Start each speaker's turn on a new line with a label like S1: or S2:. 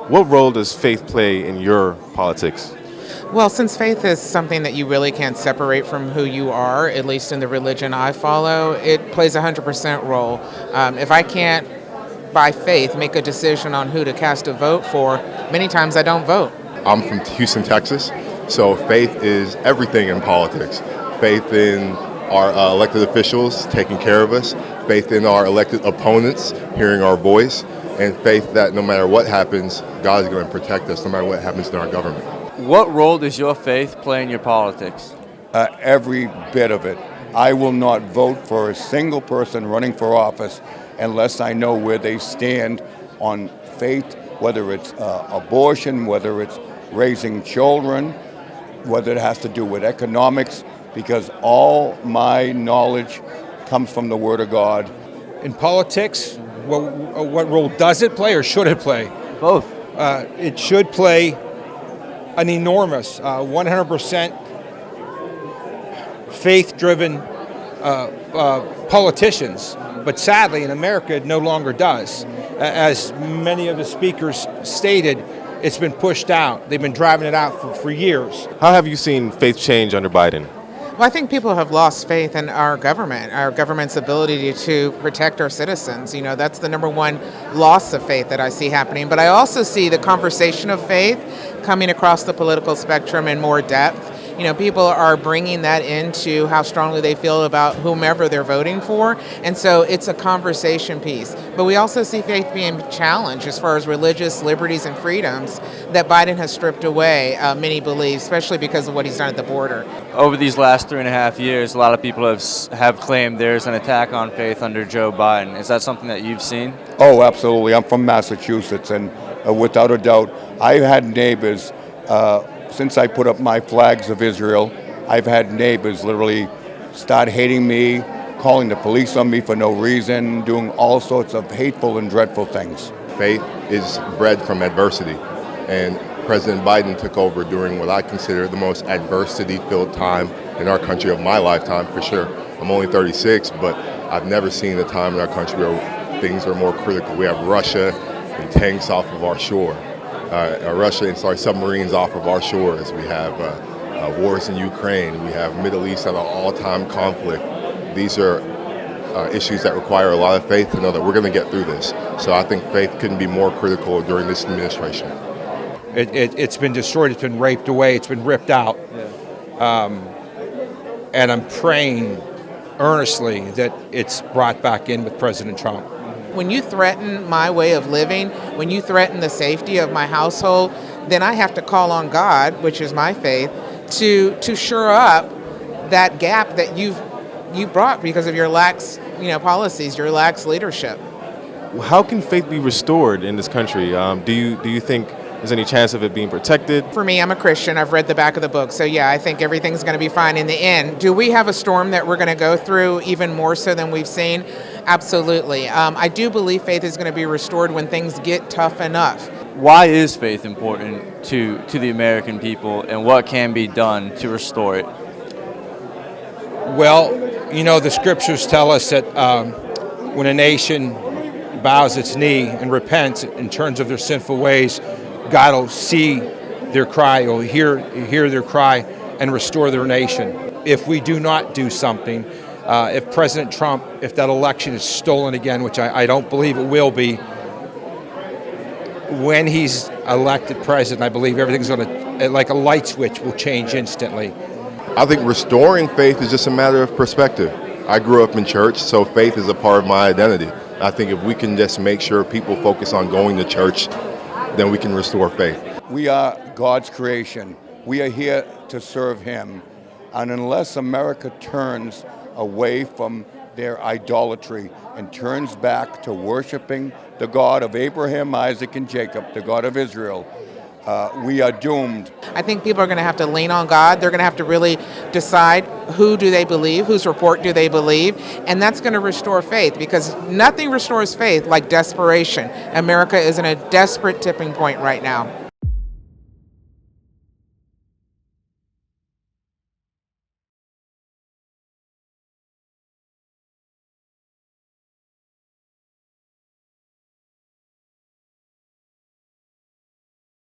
S1: What role does faith play in your politics?
S2: Well, since faith is something that you really can't separate from who you are, at least in the religion I follow, it plays a 100% role. If I can't, by faith, make a decision on who to cast a vote for, many times I don't vote.
S3: I'm from Houston, Texas, so faith is everything in politics. Faith in our elected officials taking care of us, faith in our elected opponents hearing our voice, and faith that no matter what happens, God is going to protect us no matter what happens in our government.
S4: What role does your faith play in your politics?
S5: Every bit of it. I will not vote for a single person running for office unless I know where they stand on faith, whether it's abortion, whether it's raising children, whether it has to do with economics, because all my knowledge comes from the Word of God.
S6: In politics, what role does it play or should it play?
S4: Both.
S6: It should play an enormous 100% faith-driven politicians. But sadly, in America, it no longer does. As many of the speakers stated, it's been pushed out. They've been driving it out for years.
S1: How have you seen faith change under Biden?
S2: Well, I think people have lost faith in our government's ability to protect our citizens. You know, that's the number one loss of faith that I see happening. But I also see the conversation of faith coming across the political spectrum in more depth. You know, people are bringing that into how strongly they feel about whomever they're voting for. And so it's a conversation piece. But we also see faith being challenged as far as religious liberties and freedoms that Biden has stripped away, many believe, especially because of what he's done at the border.
S4: Over these last 3.5 years, a lot of people have claimed there's an attack on faith under Joe Biden. Is that something that you've seen?
S5: Oh, absolutely. I'm from Massachusetts, and without a doubt, I've had neighbors, since I put up my flags of Israel, I've had neighbors literally start hating me, calling the police on me for no reason, doing all sorts of hateful and dreadful things.
S3: Faith is bred from adversity, and President Biden took over during what I consider the most adversity-filled time in our country of my lifetime, for sure. I'm only 36, but I've never seen a time in our country where things are more critical. We have Russia and tanks off of our shore. Submarines off of our shores. We have wars in Ukraine. We have Middle East at an all-time conflict. These are issues that require a lot of faith to know that we're going to get through this. So I think faith couldn't be more critical during this administration.
S6: It's been destroyed. It's been raped away. It's been ripped out.
S4: Yeah.
S6: And I'm praying earnestly that it's brought back in with President Trump.
S2: When you threaten my way of living, when you threaten the safety of my household, then I have to call on God, which is my faith, to shore up that gap that you brought because of your lax, policies, your lax leadership.
S1: How can faith be restored in this country? Do you think there's any chance of it being protected?
S2: For me, I'm a Christian. I've read the back of the book. So yeah, I think everything's going to be fine in the end. Do we have a storm that we're going to go through even more so than we've seen? Absolutely. I do believe faith is going to be restored when things get tough enough.
S4: Why is faith important to the American people, and what can be done to restore it?
S6: Well, the scriptures tell us that when a nation bows its knee and repents and turns of their sinful ways, God will see their cry, will hear their cry and restore their nation. If we do not do something, if President Trump, if that election is stolen again, which I don't believe it will be, when he's elected president, I believe everything's going to, like a light switch, will change instantly.
S3: I think restoring faith is just a matter of perspective. I grew up in church, so faith is a part of my identity. I think if we can just make sure people focus on going to church, then we can restore faith.
S5: We are God's creation. We are here to serve Him. And unless America turns away from their idolatry and turns back to worshiping the God of Abraham, Isaac, and Jacob, the God of Israel, we are doomed.
S2: I think people are going to have to lean on God. They're going to have to really decide who do they believe, whose report do they believe, and that's going to restore faith, because nothing restores faith like desperation. America is in a desperate tipping point right now.